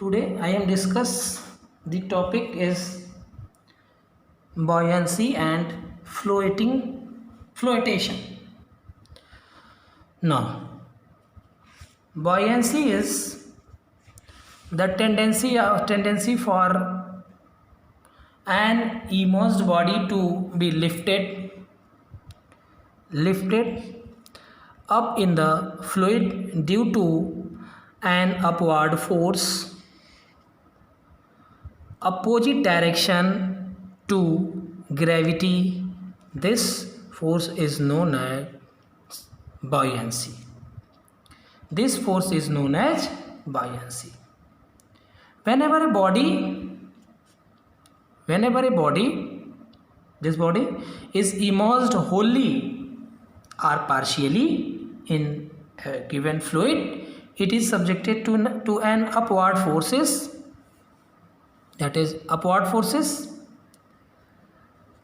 Today I am discuss the topic is buoyancy and flotation. Now, buoyancy is the tendency for an immersed body to be lifted up in the fluid due to an upward force opposite direction to gravity. This force is known as buoyancy. This force is known as buoyancy. Whenever a body, this body is immersed wholly or partially in a given fluid, it is subjected to an upward forces, that is upward forces,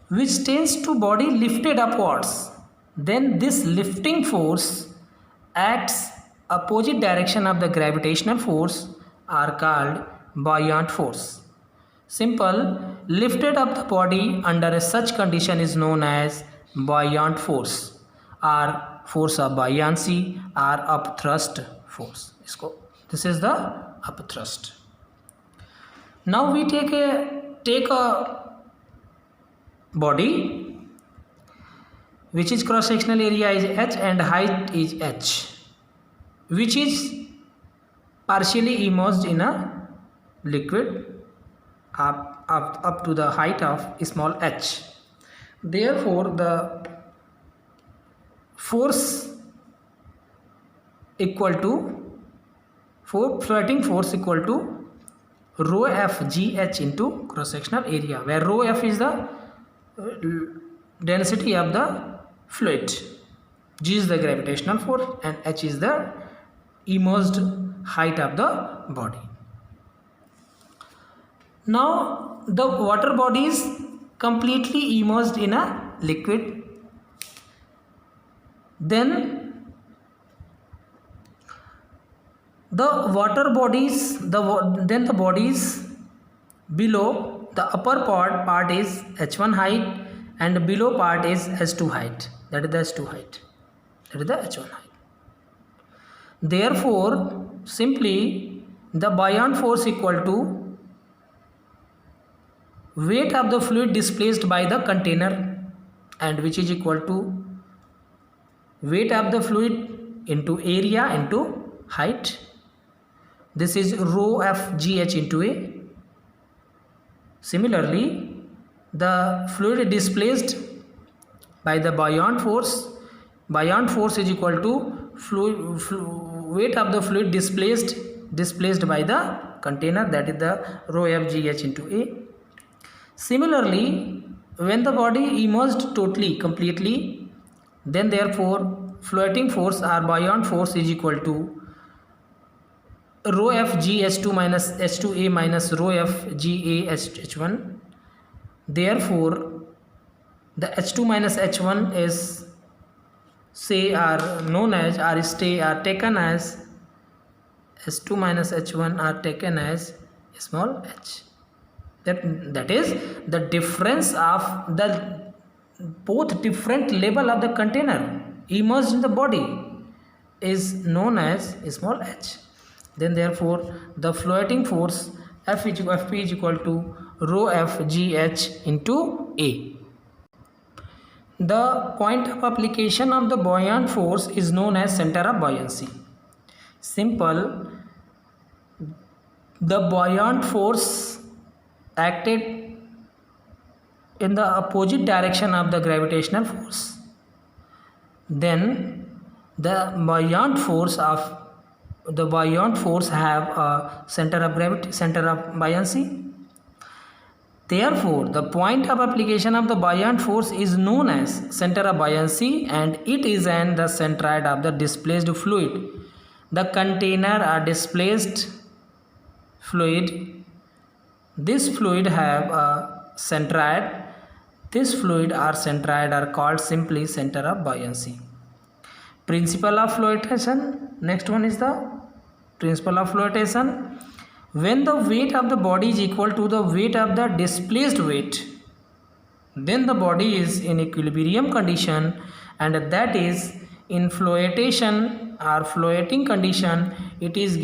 which tends to body lifted upwards. Then this lifting force acts opposite direction of the gravitational force are called buoyant force. Simple, lifted up the body under such condition is known as buoyant force or force of buoyancy or upthrust force. This is the upthrust. Now we take a body which is cross sectional area is h and height is h, which is partially immersed in a liquid up to the height of small h. Therefore the force equal to floating force equal to rho f g h into cross sectional area, where rho f is the density of the fluid, g is the gravitational force, and h is the immersed height of the body. Now the water body is completely immersed in a liquid. Then the water bodies, the bodies below, the upper part is h1 height and below part is h2 height, that is the h2 height, that is the h1 height. Therefore simply the buoyant force equal to weight of the fluid displaced by the container, and which is equal to weight of the fluid into area into height. This is rho f g h into a. Similarly, the fluid displaced by the buoyant force is equal to weight of the fluid displaced by the container, that is the rho f g h into a. Similarly, when the body immersed completely, then therefore floating force or buoyant force is equal to rho f g h2 minus h2a minus rho f g a h1. Therefore the h2 minus h1 is taken as h2 minus h1 are taken as small h. That is the difference of the both different level of the container immersed in the body is known as small h. Then therefore the floating force Fp is equal to rho f g h into a. The point of application of the buoyant force is known as center of buoyancy. Simple, the buoyant force acted in the opposite direction of the gravitational force. Then the buoyant force have a center of buoyancy. Therefore the point of application of the buoyant force is known as center of buoyancy, and it is in the centroid of the displaced fluid. The container or displaced fluid, this fluid have a centroid. This fluid or centroid are called simply center of buoyancy. Principle of flotation. Next one is the principle of flotation. When the weight of the body is equal to the weight of the displaced weight, then the body is in equilibrium condition, and that is in flotation or floating condition. It is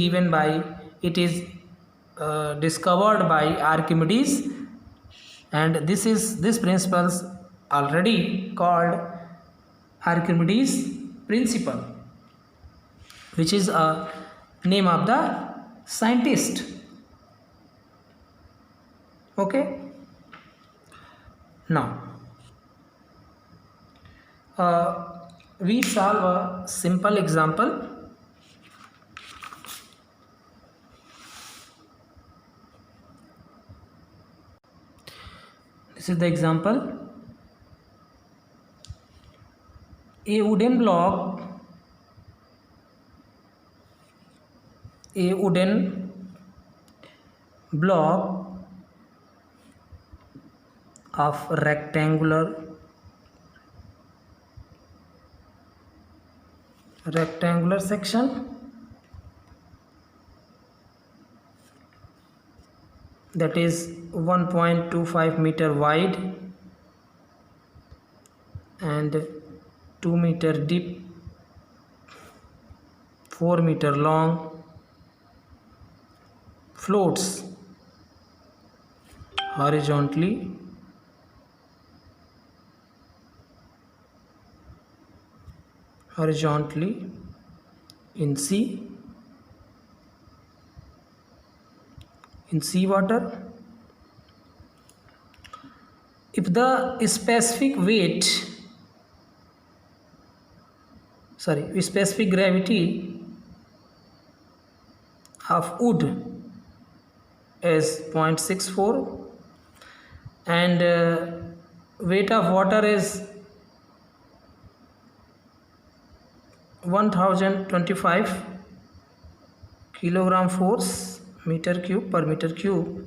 discovered by Archimedes, and this principles already called Archimedes principle, which is a name of the scientist. Okay, now we solve a simple example. This is the example. A wooden block of rectangular section, that is 1.25 meter wide and 2 meter deep, 4 meter long, floats horizontally in seawater. If the specific gravity of wood is 0.64 and weight of water is 1025 kilogram force meter cube per meter cube,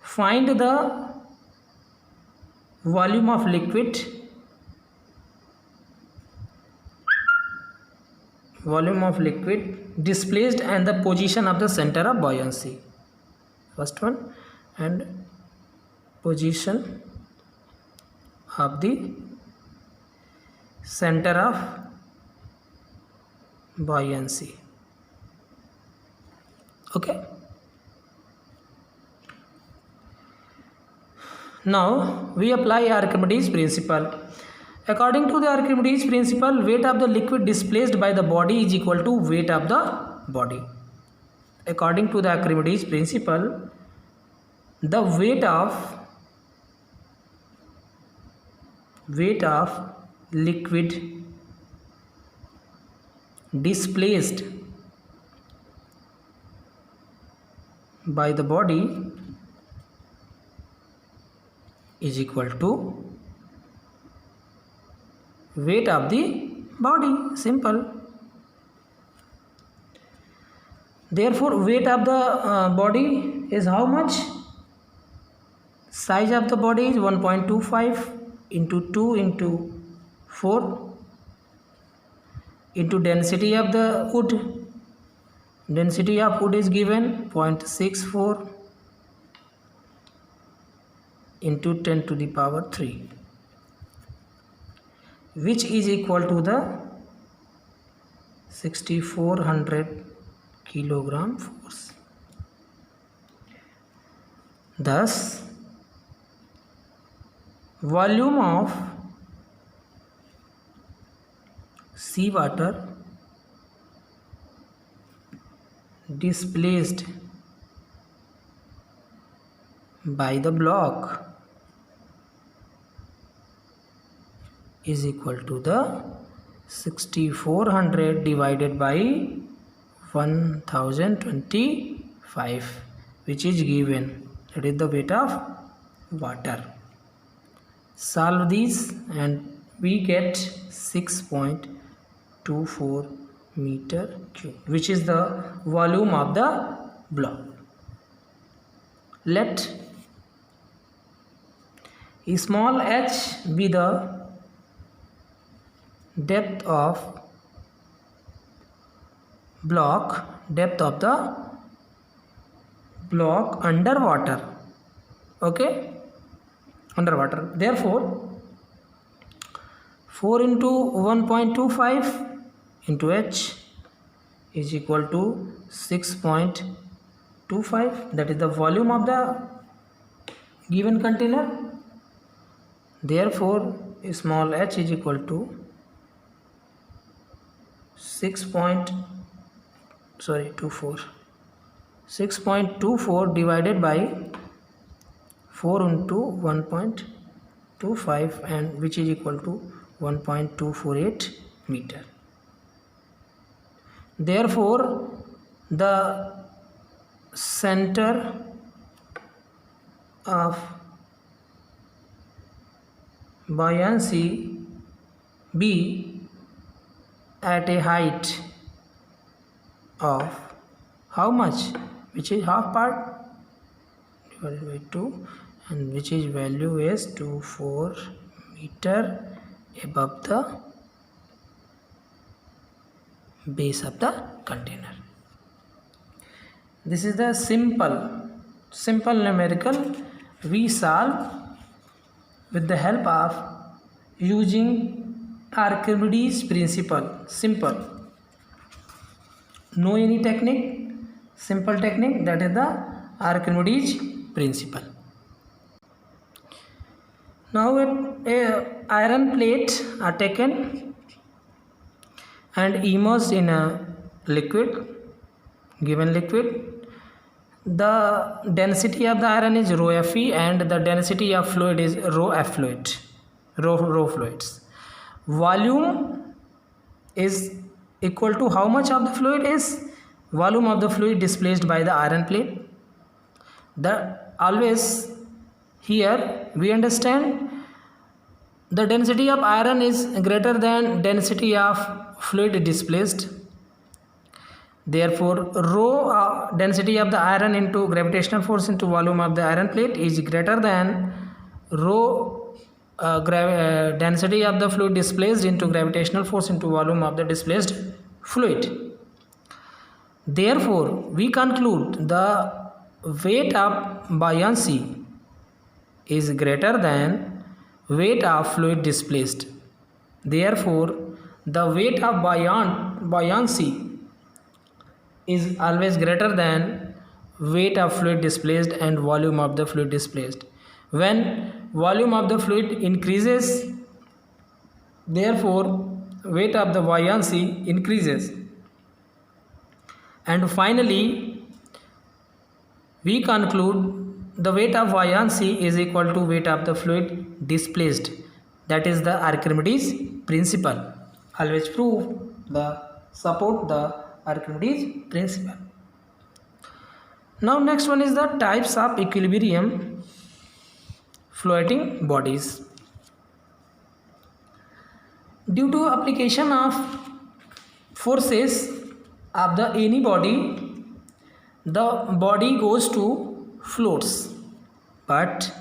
find the volume of liquid displaced and the position of the center of buoyancy. First one, and position of the center of buoyancy. Okay, now we apply Archimedes principle. According to the Archimedes principle, weight of the liquid displaced by the body is equal to weight of the body. According to the Archimedes principle, the weight of liquid displaced by the body is equal to weight of the body. Simple. Therefore, weight of the body is how much? Size of the body is 1.25 into 2 into 4 into density of the wood. Density of wood is given 0.64 into 10 to the power 3, which is equal to the 6400 kilogram force. Thus, volume of seawater displaced by the block is equal to the 6400 divided by 1025, which is given, that is the weight of water. Solve these and we get 6.24 meter cube, which is the volume of the block. Let small h be the depth of the block underwater. Okay, underwater. Therefore, 4 into 1.25 into H is equal to 6.25. That is the volume of the given container. Therefore, small h is equal to 6.24 divided by 4 into 1.25, and which is equal to 1.248 meter. Therefore, the center of buoyancy B at a height of how much, which is half part divided by 2, and which is value is 24 meter above the base of the container. This is the simple numerical we solve with the help of using Archimedes principle. Simple, no any technique, simple technique, that is the Archimedes principle. Now a iron plate are taken and immersed in a liquid, given liquid. The density of the iron is rho Fe and the density of fluid is rho F fluid, rho fluids. Volume is equal to how much of the fluid is volume of the fluid displaced by the iron plate. Always here we understand the density of iron is greater than density of fluid displaced. Therefore, rho density of the iron into gravitational force into volume of the iron plate is greater than rho density of the fluid displaced into gravitational force into volume of the displaced fluid. Therefore, we conclude the weight of buoyancy is greater than weight of fluid displaced. Therefore, the weight of buoyancy is always greater than weight of fluid displaced and volume of the fluid displaced. When volume of the fluid increases, therefore weight of the buoyancy increases. And finally, we conclude the weight of buoyancy is equal to weight of the fluid displaced. That is the Archimedes principle. Always support the Archimedes principle. Now next one is the types of equilibrium floating bodies. Due to application of forces of the any body, the body goes to floats, but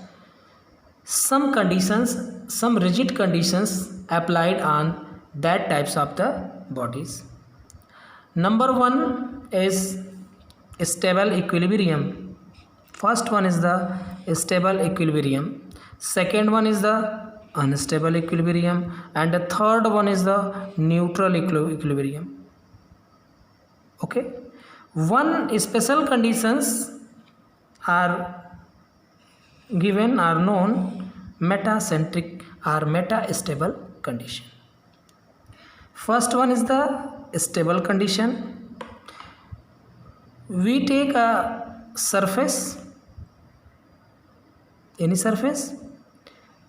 some conditions, some rigid conditions applied on that types of the bodies. Number one is stable equilibrium. First one is the stable equilibrium. Second one is the unstable equilibrium, and the third one is the neutral equilibrium. Okay, one special conditions are given, are known metacentric or metastable condition. First one is the stable condition. We take a surface, any surface,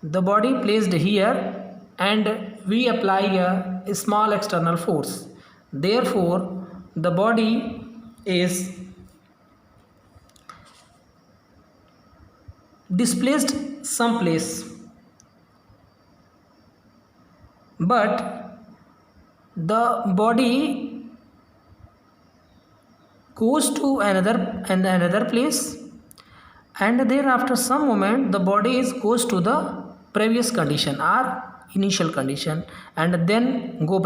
the body placed here, and we apply a small external force. Therefore, the body is displaced someplace, but the body goes to another place, and thereafter some moment the body goes to the previous condition or initial condition, and then go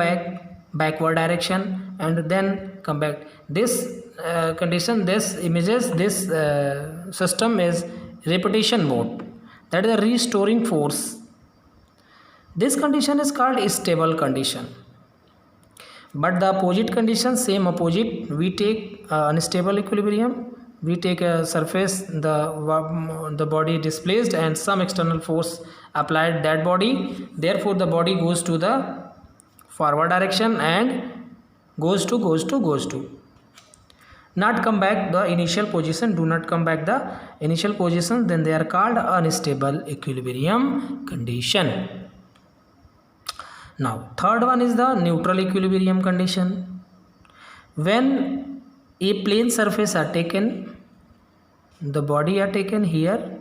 backward direction, and then come back. This condition, this images, this system is repetition mode, that is a restoring force. This condition is called stable condition. But the opposite condition, same opposite, we take unstable equilibrium, we take a surface, the body displaced and some external force applied that body, therefore the body goes to the forward direction and goes to not come back the initial position, do not come back the initial position, then they are called unstable equilibrium condition. Now third one is the neutral equilibrium condition. When a plane surface are taken, the body are taken here,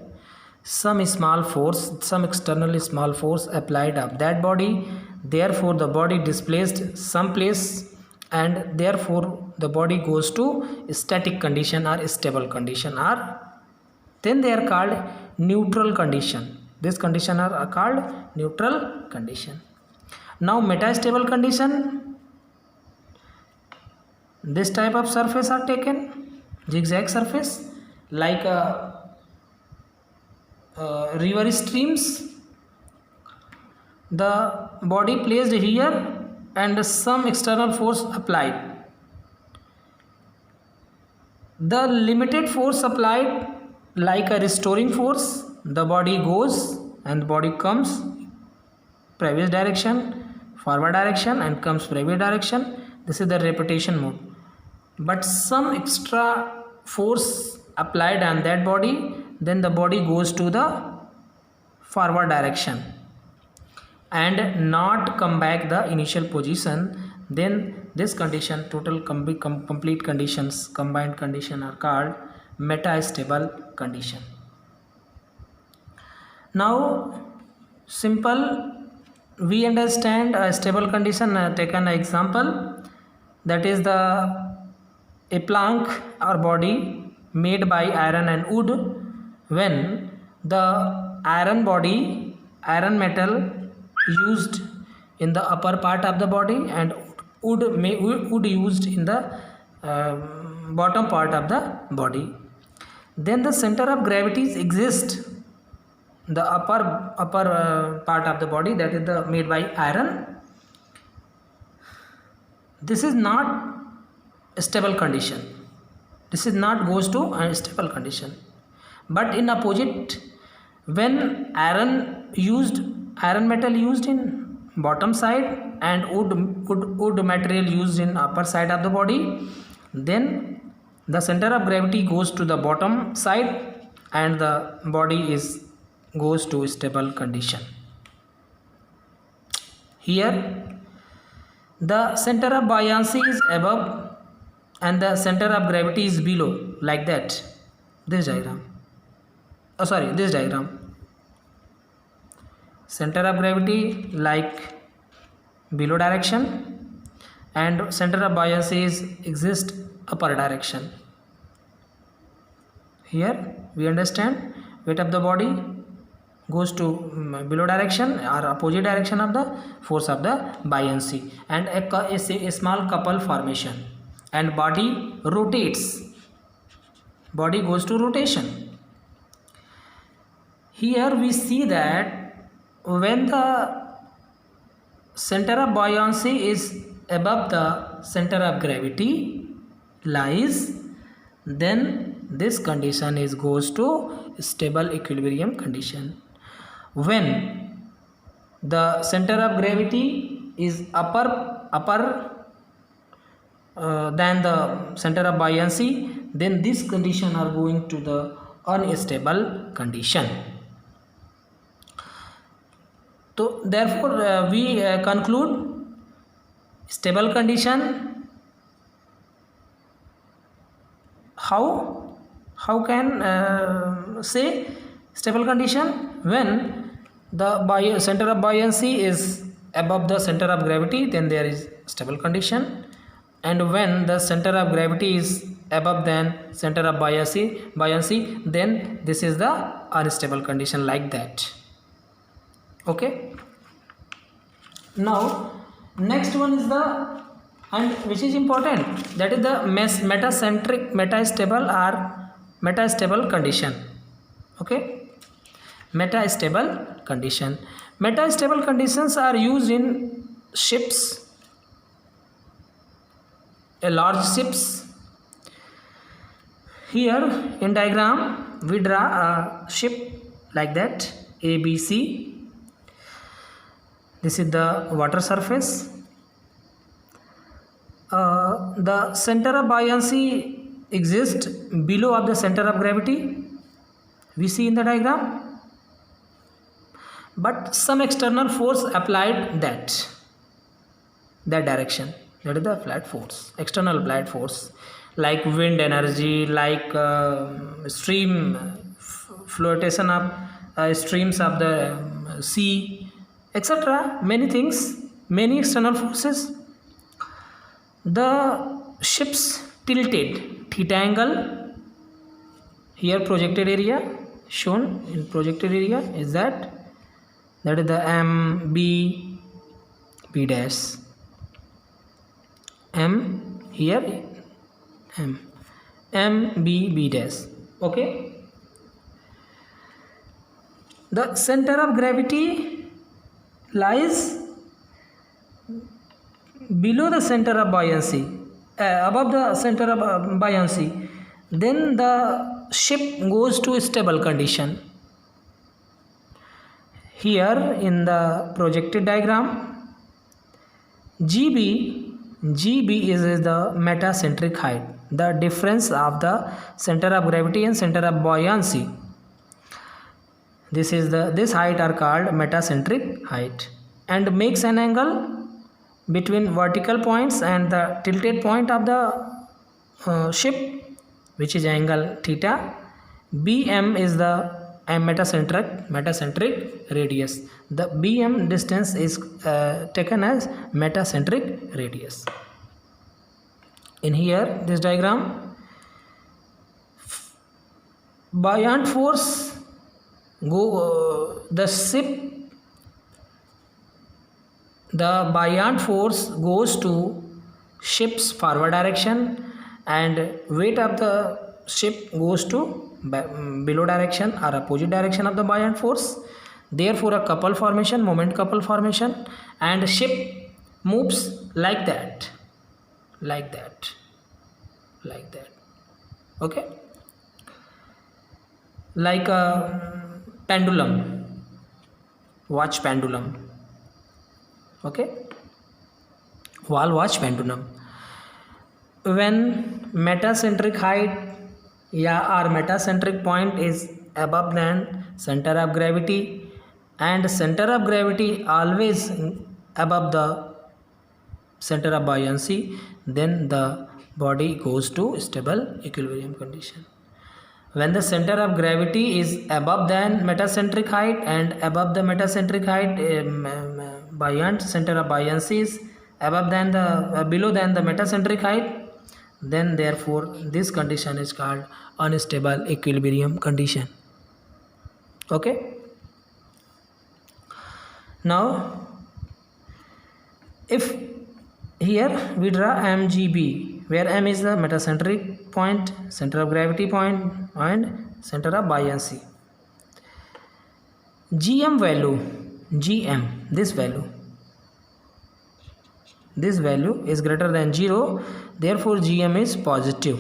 some small force, some external small force applied up that body, therefore the body displaced some place and therefore the body goes to static condition or stable condition, or then they are called neutral condition. This condition are called neutral condition. Now metastable condition, this type of surface are taken, zigzag surface, like river streams, the body placed here and some external force applied. The limited force applied like a restoring force, the body goes and the body comes previous direction, forward direction and comes previous direction. This is the repetition mode. But some extra force applied on that body, then the body goes to the forward direction and not come back the initial position, then this condition, total complete conditions, combined condition are called metastable condition. Now simple, we understand a stable condition, taken an example, that is a plank or body made by iron and wood. When the iron metal used in the upper part of the body and wood used in the bottom part of the body, then the center of gravity exists the upper part of the body, that is the made by iron. This is not a stable condition, this is not goes to a stable condition. But in opposite, when iron metal used in bottom side and wood material used in upper side of the body, then the center of gravity goes to the bottom side and the body goes to stable condition. Here the center of buoyancy is above and the center of gravity is below, like that. This diagram, center of gravity like below direction and center of buoyancy exist upper direction. Here we understand weight of the body goes to below direction or opposite direction of the force of the buoyancy, and a small couple formation and body rotates, body goes to rotation. Here we see that when the center of buoyancy is above the center of gravity lies, then this condition goes to stable equilibrium condition. When the center of gravity is upper than the center of buoyancy, then this condition are going to the unstable condition. So therefore we conclude stable condition. How can say stable condition? When the center of buoyancy is above the center of gravity, then there is stable condition, and when the center of gravity is above than center of buoyancy, then this is the unstable condition, like that. Okay. Now next one is the and which is important, that is the metacentric metastable condition. Okay, metastable condition. Metastable conditions are used in ships, large ships. Here in diagram we draw a ship like that, ABC. This is the water surface. The center of buoyancy exists below of the center of gravity, we see in the diagram, but some external force applied that direction, that is the applied force, external applied force, like wind energy, like flotation of streams of the sea, etc. Many things, many external forces. The ships tilted theta angle. Here projected area shown in projected area is that is the MB B dash, M here MB B dash. Okay, the center of gravity lies below the center of buoyancy, above the center of buoyancy, then the ship goes to stable condition. Here in the projected diagram, GB is the metacentric height, the difference of the center of gravity and center of buoyancy. This height are called metacentric height, and makes an angle between vertical points and the tilted point of the ship, which is angle theta. BM is the metacentric radius. The BM distance is taken as metacentric radius. In here, this diagram, buoyant force the buoyant force goes to ship's forward direction, and weight of the ship goes to below direction or opposite direction of the buoyant force. Therefore a couple formation, moment couple formation, and ship moves like that. Okay, like a pendulum, watch pendulum. Okay, wall watch pendulum. When metacentric height or metacentric point is above than center of gravity, and center of gravity always above the center of buoyancy, then the body goes to stable equilibrium condition. When the center of gravity is above than metacentric height and above the metacentric height, buoyant center of buoyancy is above than the below than the metacentric height, then therefore this condition is called unstable equilibrium condition. Okay, now if here we draw MGB, where M is the metacentric point, center of gravity point, and center of buoyancy. GM value, GM, this value is greater than 0, therefore GM is positive.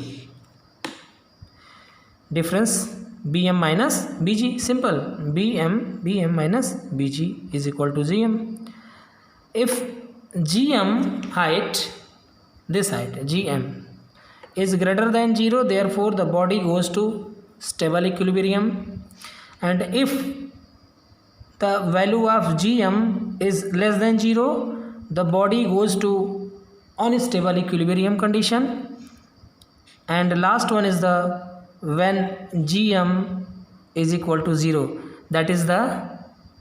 Difference BM minus BG, simple, BM minus BG is equal to GM. If GM height, this height GM is greater than 0, therefore the body goes to stable equilibrium, and if the value of GM is less than 0, the body goes to unstable equilibrium condition. And last one is the when GM is equal to 0, that is the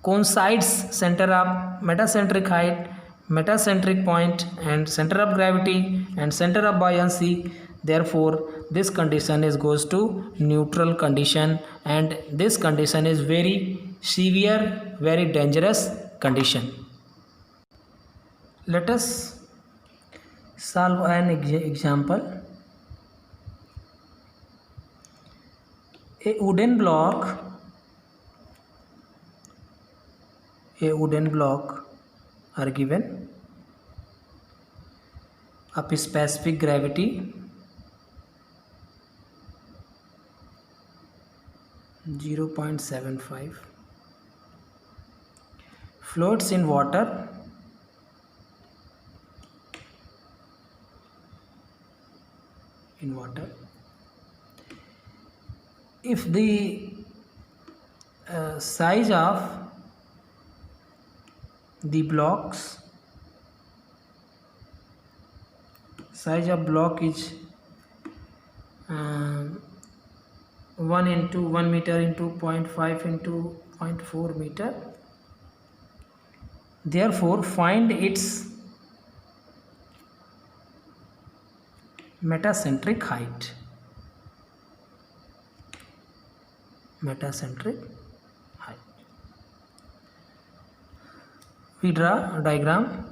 coincides center of metacentric height, metacentric point, and center of gravity and center of buoyancy. Therefore this condition goes to neutral condition, and this condition is very severe, very dangerous condition. Let us Solve an example. A wooden block are given of specific gravity 0.75, floats in water if the size of the block is 1 into 1 meter into 0.5 into 0.4 meter. Therefore, find its metacentric height. We draw a diagram.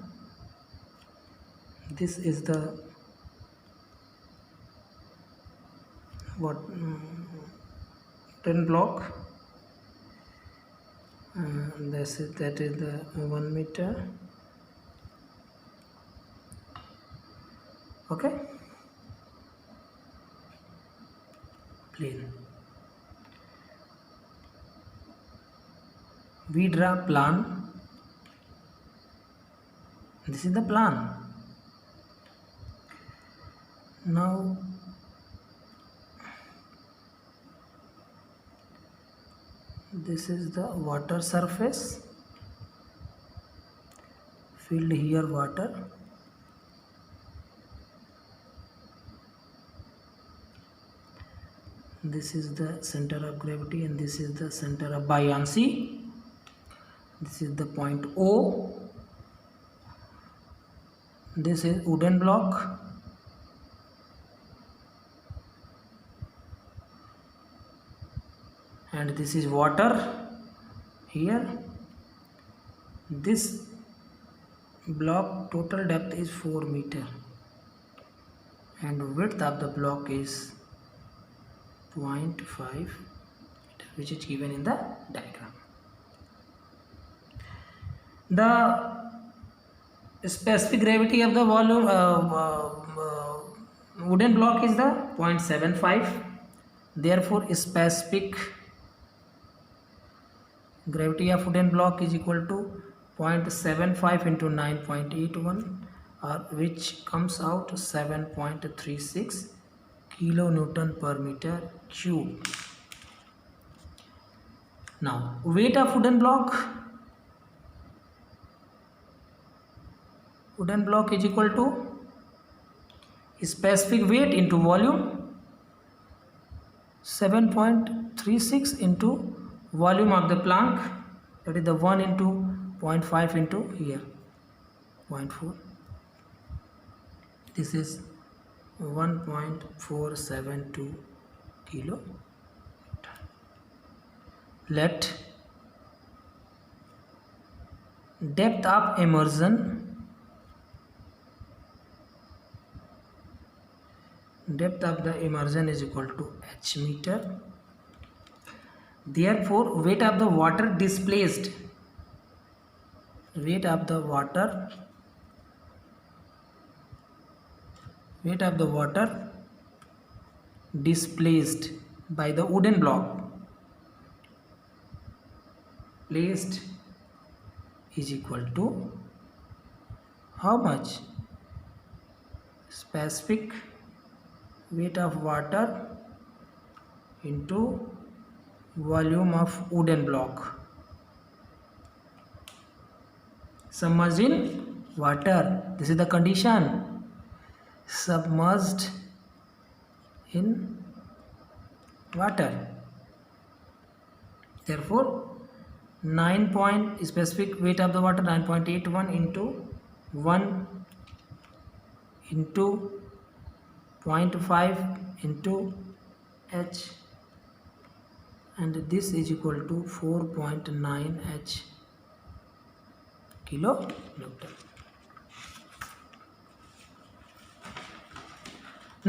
This is the wooden block. That is the 1 meter. Okay, plane. We draw plan. This is the plan. Now this is the water surface, filled here water. This is the center of gravity and this is the center of buoyancy. This is the point O. This is wooden block. And this is water here. This block total depth is 4 meter and width of the block is 0.5 meter, which is given in the diagram. The specific gravity of the volume wooden block is the 0.75. Therefore, specific gravity of wooden block is equal to 0.75 into 9.81, which comes out 7.36 kilonewton per meter cube. Now, weight of wooden block is equal to specific weight into volume, 7.36 into volume of the plank, that is the 1 into 0.5 into here 0.4. This is 1.472 kilo. Let depth of immersion is equal to h meter. Therefore, weight of the water displaced by the wooden block placed is equal to how much? Specific weight of water into volume of wooden block submerged in water. This is the condition, submerged in water. Therefore, specific weight of the water 9.81 into 1 into 0.5 into h, and this is equal to 4.9 h kilonewton.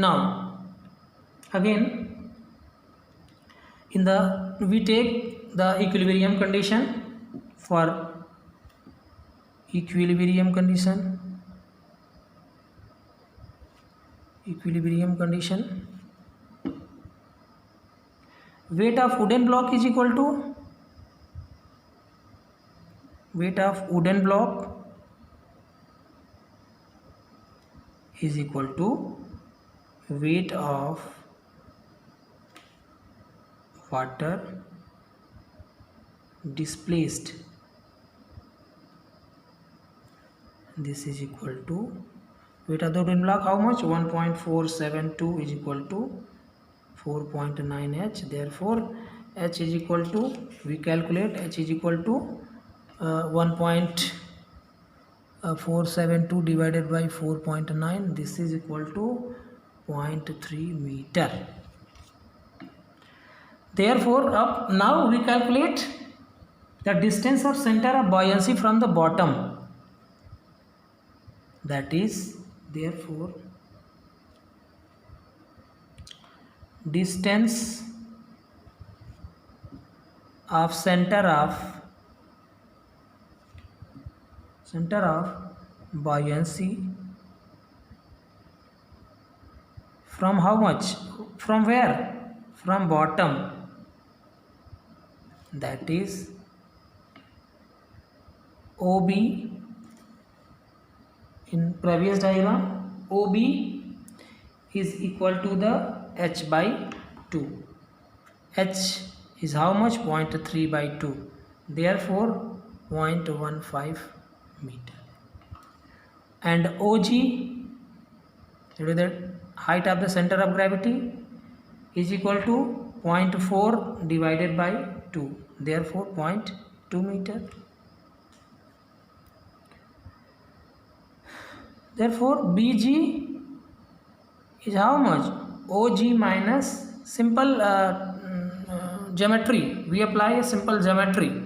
Now again we take the equilibrium condition. For equilibrium condition, weight of wooden block is equal to weight of wooden block is equal to weight of water displaced. This is equal to weight of the wooden block, how much? 1.472 is equal to 4.9 H. Therefore H is equal to, we calculate H is equal to 1.472 divided by 4.9. This is equal to 0.3 meter. Therefore now we calculate the distance of center of buoyancy from the bottom. That is, therefore distance of center of buoyancy from how much? From where? From bottom. That is OB. In previous diagram, OB is equal to the H by 2. H is how much? 0.3 by 2. Therefore 0.15 meter. And OG, the height of the center of gravity, is equal to 0.4 divided by 2. Therefore 0.2 meter. Therefore BG is how much? OG minus simple geometry. We apply a simple geometry.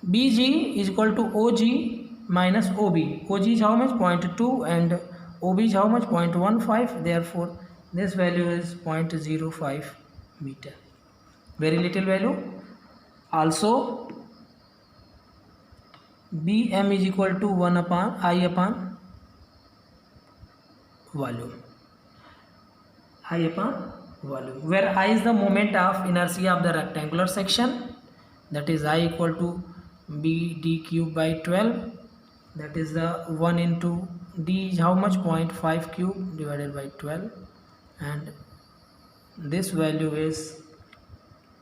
BG is equal to OG minus OB. OG is how much? 0.2 and OB is how much? 0.15. Therefore this value is 0.05 meter. Very little value. Also Bm is equal to 1 upon I upon volume. I upon volume, where I is the moment of inertia of the rectangular section. That is I equal to B d cube by 12. That is the 1 into d is how much? 0.5 cube divided by 12, and this value is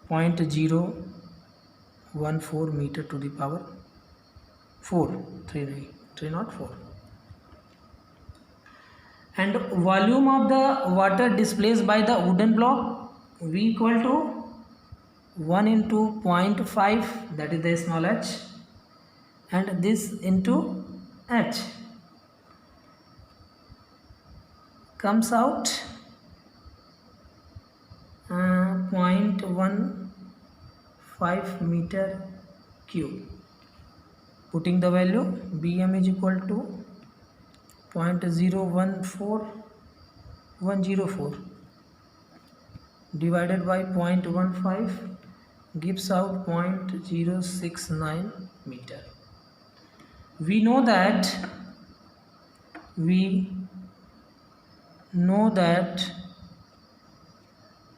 0.014 meter to the power 304. And volume of the water displaced by the wooden block, V equal to 1 into 0.5, that is the small h, and this into h, comes out 0.15 meter cube. Putting the value, Bm is equal to 0.014104 divided by 0.15 gives out 0.069 meter. We know that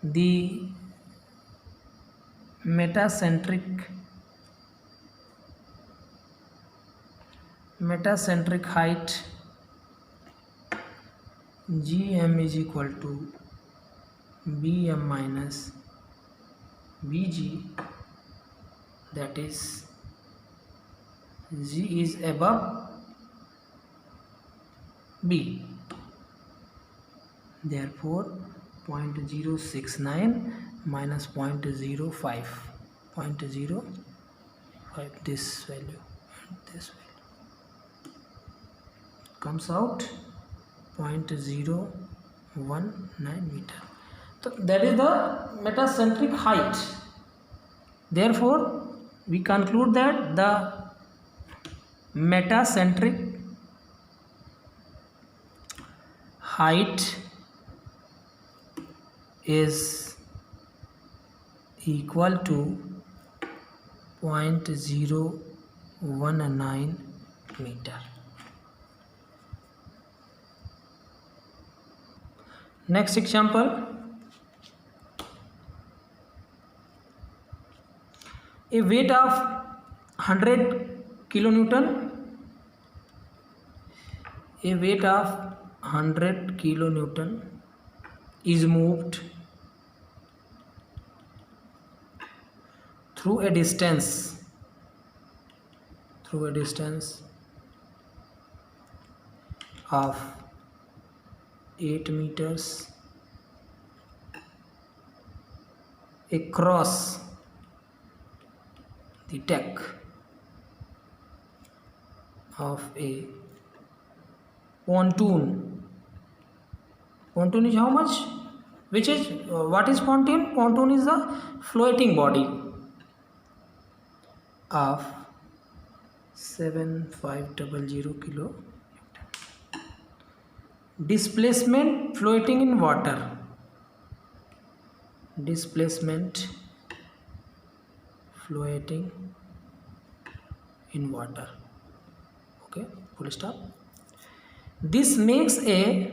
the metacentric height Gm is equal to Bm minus Bg, that is G is above B. Therefore 0.069 minus 0.05, this value and this value comes out 0.019 meter. So that is the metacentric height. Therefore we conclude that the metacentric height is equal to 0.019 meter. Next example, a weight of 100 kilonewton, a weight of 100 kilonewton is moved through a distance of 8 meters across the deck of a pontoon. Pontoon is how much? Which is what is pontoon? Pontoon is the floating body of 7500 kilo. Displacement floating in water. Displacement floating in water. Okay, full stop. This makes a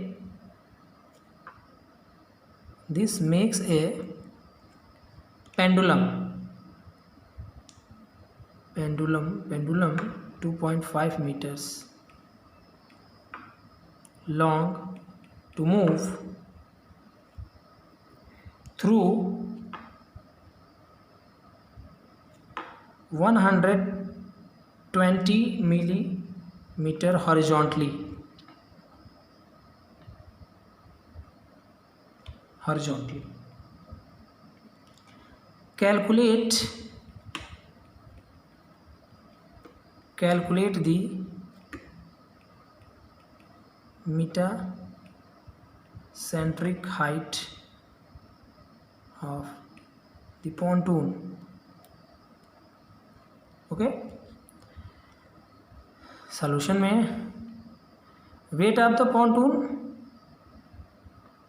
pendulum 2.5 meters long to move through 120 millimeter horizontally. Calculate the metacentric height of the pontoon. Okay, solution में weight of the pontoon,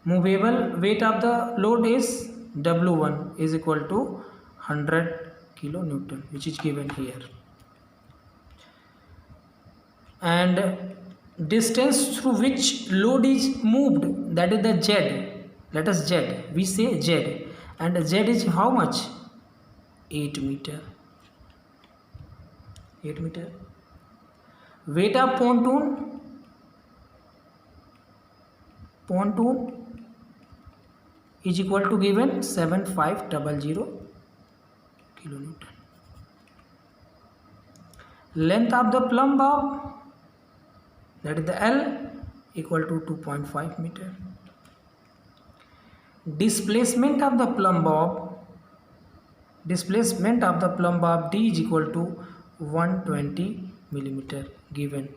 movable weight of the load is W1 is equal to 100 kilonewton, which is given here, and distance through which load is moved, that is the Z. Let us Z, we say Z, and Z is how much? 8 meter. Weight of pontoon is equal to given 7500 kilonewton. Length of the plumb bob, that is the L, equal to 2.5 meter. Displacement of the plumb bob D is equal to 120 millimeter given,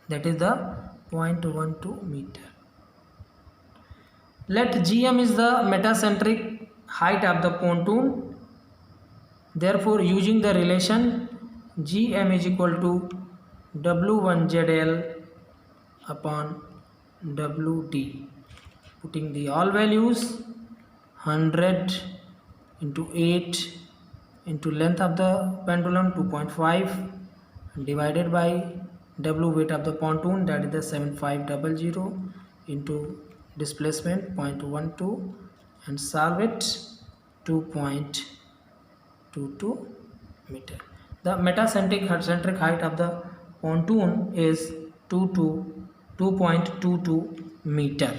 that is the 0.12 meter. Let GM is the metacentric height of the pontoon. Therefore, using the relation GM is equal to W1ZL upon WD, putting the all values 100 into 8 into length of the pendulum 2.5 divided by W weight of the pontoon, that is the 7500 into displacement 0.12 and solve it 2.22 meter. The metacentric height of the pontoon is 2.22 meter.